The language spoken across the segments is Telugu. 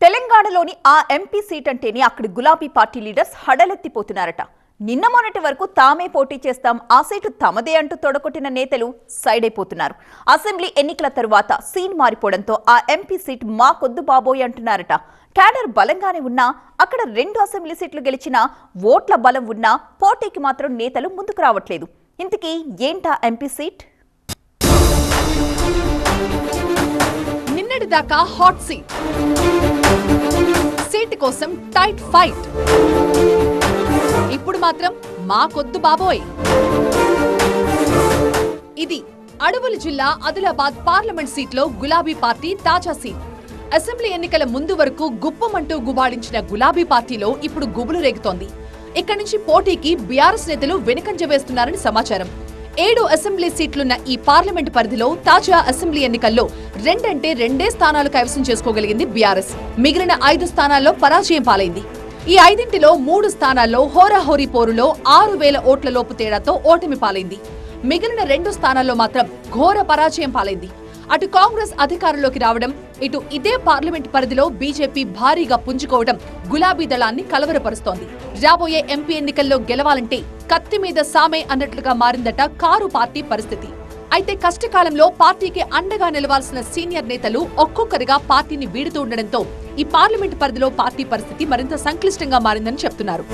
తెలంగాణలోని ఆ ఎంపీ సీట్ అంటేనే అక్కడి గులాబీ పార్టీ లీడర్స్ హడలెత్తిపోతున్నారట. నిన్న మొన్నటి వరకు తామే పోటీ చేస్తాం, ఆ సీటు తమదే అంటూ తొడగొట్టిన నేతలు సైడ్ అయిపోతున్నారు. అసెంబ్లీ ఎన్నికల తరువాత సీన్ మారిపోవడంతో ఆ ఎంపీ సీట్ మాకొద్దు బాబోయ్ అంటున్నారట. క్యాడర్ బలంగానే ఉన్నా, అక్కడ 2 అసెంబ్లీ సీట్లు గెలిచినా, ఓట్ల బలం ఉన్నా పోటీకి మాత్రం నేతలు ముందుకు రావట్లేదు. ఇంతకీ ఏంటా ఎంపీ సీట్? నిన్నటి దాకా హాట్ సీట్ కోసం టైట్ ఫైట్. ఇప్పుడు మాత్రం మాకొద్దు బాబోయ్. ఇది అడవుల జిల్లా ఆదిలాబాద్ పార్లమెంట్ సీట్లో గులాబీ పార్టీ తాజా సీట్. అసెంబ్లీ ఎన్నికల ముందు వరకు గుప్పమంటూ గుబాళించిన గులాబీ పార్టీలో ఇప్పుడు గుబులు రేగుతోంది. ఇక్కడి నుంచి పోటీకి బీఆర్ఎస్ నేతలు వెనుకంజ వేస్తున్నారని సమాచారం. 7 అసెంబ్లీ సీట్లున్న ఈ పార్లమెంట్ పరిధిలో తాజా అసెంబ్లీ ఎన్నికల్లో 2 స్థానాలు కైవసం చేసుకోగలిగింది బీఆర్ఎస్. మిగిలిన 5 స్థానాల్లో పరాజయం పాలైంది. ఈ 5 3 స్థానాల్లో హోరాహోరీ పోరులో 6,000 ఓట్ల లోపు తేడాతో ఓటమి పాలైంది. మిగిలిన 2 స్థానాల్లో మాత్రం ఘోర పరాజయం పాలైంది. అటు కాంగ్రెస్ అధికారంలోకి రావడం, ఇటు ఇదే పార్లమెంట్ పరిధిలో బీజేపీ భారీగా పుంజుకోవడం గులాబీ దళాన్ని కలవరపరుస్తోంది. రాబోయే ఎంపీ ఎన్నికల్లో గెలవాలంటే కత్తి మీద సామే అన్నట్లుగా మారిందట కారు పార్టీ పరిస్థితి. అయితే కష్టకాలంలో పార్టీకి అండగా నిలవాల్సిన సీనియర్ నేతలు ఒక్కొక్కరిగా పార్టీని వీడుతూ ఉండడంతో ఈ పార్లమెంట్ పరిధిలో పార్టీ పరిస్థితి మరింత సంక్లిష్టంగా మారిందని చెప్తున్నారు.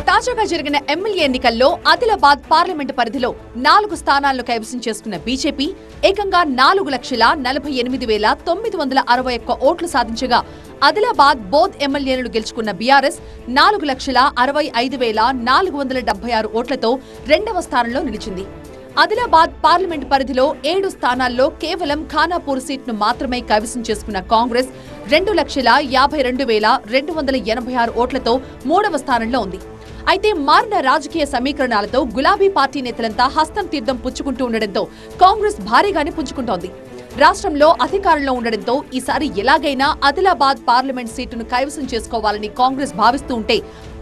తాజాగా జరిగిన ఎమ్మెల్యే ఎన్నికల్లో ఆదిలాబాద్ పార్లమెంట్ పరిధిలో 4 స్థానాలను కైవసం చేసుకున్న బీజేపీ ఏకంగా 4,48,961 ఓట్లు సాధించగా, ఆదిలాబాద్ బోధ్ ఎమ్మెల్యేలను గెలుచుకున్న బీఆర్ఎస్ 4,65,476 ఓట్లతో 2వ స్థానంలో నిలిచింది. ఆదిలాబాద్ పార్లమెంట్ పరిధిలో 7 స్థానాల్లో కేవలం ఖానాపూర్ సీట్ను మాత్రమే కైవసం చేసుకున్న కాంగ్రెస్ 2,52,286 ఓట్లతో 3వ స్థానంలో ఉంది. అయితే మారిన రాజకీయ సమీకరణాలతో గులాబీ పార్టీ నేతలంతా హస్తం తీర్థం పుచ్చుకుంటూ ఉండడంతో కాంగ్రెస్ భారీగానే పుంజుకుంటోంది. రాష్ట్రంలో అధికారంలో ఉండడంతో ఈసారి ఎలాగైనా ఆదిలాబాద్ పార్లమెంట్ సీటును కైవసం చేసుకోవాలని కాంగ్రెస్ భావిస్తూ ఉంటే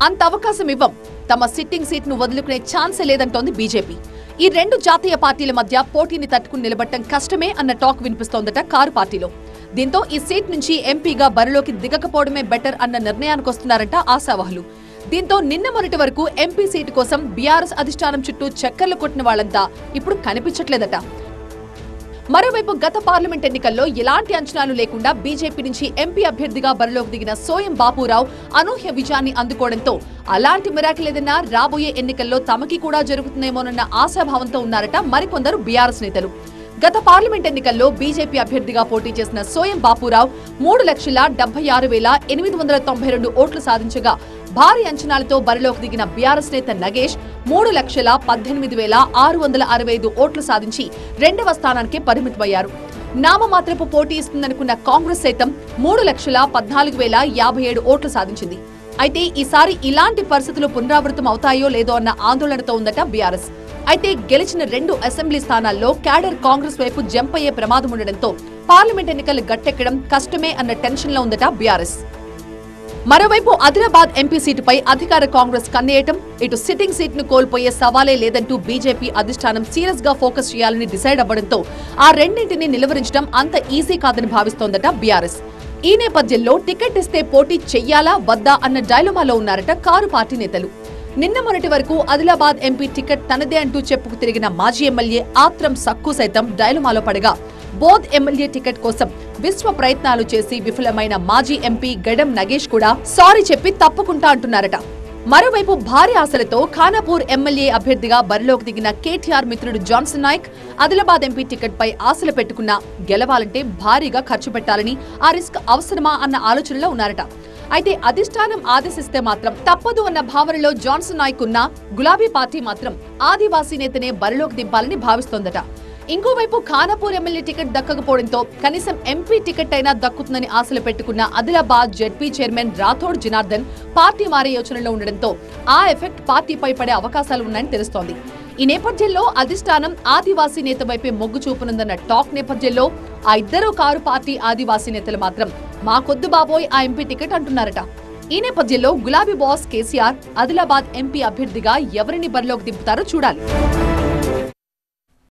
అంత అవకాశం ఇవ్వం, తమ సిట్టింగ్ సీట్ను వదులుకునే ఛాన్సే లేదంటోంది బీజేపీ. ఈ 2 జాతీయ పార్టీల మధ్య పోటీని తట్టుకుని నిలబడటం కష్టమే అన్న టాక్ వినిపిస్తోందట కారు పార్టీలో. దీంతో ఈ సీట్ నుంచి ఎంపీగా బరిలోకి దిగకపోవడమే బెటర్ అన్న నిర్ణయానికి వస్తున్నారంట ఆశావహులు. దీంతో నిన్న మొన్నటి వరకు ఎంపీ సీటు కోసం బీఆర్ఎస్ అధిష్టానం చుట్టూ చక్కర్లు కొట్టిన వాళ్లంతా ఇప్పుడు కనిపించట్లేదట. మరోవైపు గత పార్లమెంట్ ఎన్నికల్లో ఎలాంటి అంచనాలు లేకుండా బీజేపీ నుంచి ఎంపీ అభ్యర్థిగా బరిలోకి దిగిన సోయం బాపురావు అనూహ్య విజయాన్ని అందుకోవడంతో అలాంటి మిరాకిల్ ఏదైనా రాబోయే ఎన్నికల్లో తమకి కూడా జరుగుతుందేమోనన్న ఆశాభావంతో ఉన్నారట మరికొందరు బీఆర్ఎస్ నేతలు. గత పార్లమెంట్ ఎన్నికల్లో బీజేపీ అభ్యర్థిగా పోటీ చేసిన సోయం బాపురావు 3,76,892 ఓట్లు సాధించగా, భారీ అంచనాలతో బరిలోకి దిగిన బీఆర్ఎస్ నేత నగేష్ 3,18,665 ఓట్లు సాధించి 2వ స్థానానికి పరిమితమయ్యారు. నామమాత్రపు పోటీ ఇస్తుందనుకున్న కాంగ్రెస్ సైతం 3,14,057 ఓట్లు సాధించింది. అయితే ఈసారి ఇలాంటి పరిస్థితులు పునరావృతం అవుతాయో లేదో అన్న ఆందోళనతో ఉందట బీఆర్ఎస్. అయితే గెలిచిన 2 అసెంబ్లీ స్థానాల్లో క్యాడర్ కాంగ్రెస్ వైపు జంప్ అయ్యే ప్రమాదం ఉండడంతో పార్లమెంట్ ఎన్నికలు గట్టెక్కడం కష్టమే అన్న టెన్షన్ లో ఉందట బీఆర్ఎస్. మరోవైపు ఆదిలాబాద్ ఎంపీ సీటుపై అధికార కాంగ్రెస్ కన్నేయటం, ఇటు సిట్టింగ్ సీట్ను కోల్పోయే సవాలే లేదంటూ బీజేపీ అధిష్టానం సీరియస్ గా ఫోకస్ చేయాలని డిసైడ్ అవ్వడంతో ఆ రెండింటిని నిలువరించడం అంత ఈజీ కాదని భావిస్తోందట బీఆర్ఎస్. ఈ నేపథ్యంలో టికెట్ ఇస్తే పోటీ చెయ్యాలా వద్దా అన్న డైలమాలో ఉన్నారట కారు పార్టీ నేతలు. నిన్న మొన్నటి వరకు ఆదిలాబాద్ ఎంపీ టికెట్ తనదే అంటూ చెప్పుకు తిరిగిన మాజీ ఎమ్మెల్యే ఆత్రం సక్కు సైతం డైలమాలో పడగా, బోధ్ ఎమ్మెల్యే టికెట్ కోసం విశ్వ ప్రయత్నాలు చేసి విఫలమైన మాజీ ఎంపీ గడం నగేష్ కూడా సారీ చెప్పి తప్పుకుంటా అంటున్నారట. మరోవైపు భారీ ఆశలతో ఖానాపూర్ ఎమ్మెల్యే అభ్యర్థిగా బరిలోకి దిగిన కేటీఆర్ మిత్రుడు Johnson Nayak Adilabad MP ticket పై ఆశలు పెట్టుకున్నా గెలవాలంటే భారీగా ఖర్చు పెట్టాలని, ఆ రిస్క్ అవసరమా అన్న ఆలోచనలో ఉన్నారట. అయితే అధిష్టానం ఆదేశిస్తే మాత్రం తప్పదు అన్న భావనలో జాన్సన్ నాయక్ ఉన్న గులాబీ పార్టీ మాత్రం ఆదివాసీ నేతనే బరిలోకి దింపాలని భావిస్తోందట. ఇంకోవైపు ఖానాపూర్ ఎమ్మెల్యే టికెట్ దక్కకపోవడంతో కనీసం ఎంపీ టికెట్ అయినా దక్కుతుందని ఆశలు పెట్టుకున్న Adilabad ZP chairman Rathod Janardhan party మారే యోచనలో ఉండడంతో ఆ ఎఫెక్ట్ పార్టీపై పడే అవకాశాలు ఉన్నాయని తెలుస్తోంది. ఈ నేపథ్యంలో అధిష్టానం ఆదివాసీ నేత వైపే మొగ్గు చూపనుందన్న టాక్ నేపథ్యంలో ఆ ఇద్దరు కారు పార్టీ ఆదివాసీ నేతలు మాత్రం మాకొద్దు బాబోయ్ ఆ ఎంపీ టికెట్ అంటున్నారట. ఈ నేపథ్యంలో గులాబీ బాస్ కేసీఆర్ ఆదిలాబాద్ ఎంపీ అభ్యర్థిగా ఎవరిని బరిలోకి దింపుతారో చూడాలి.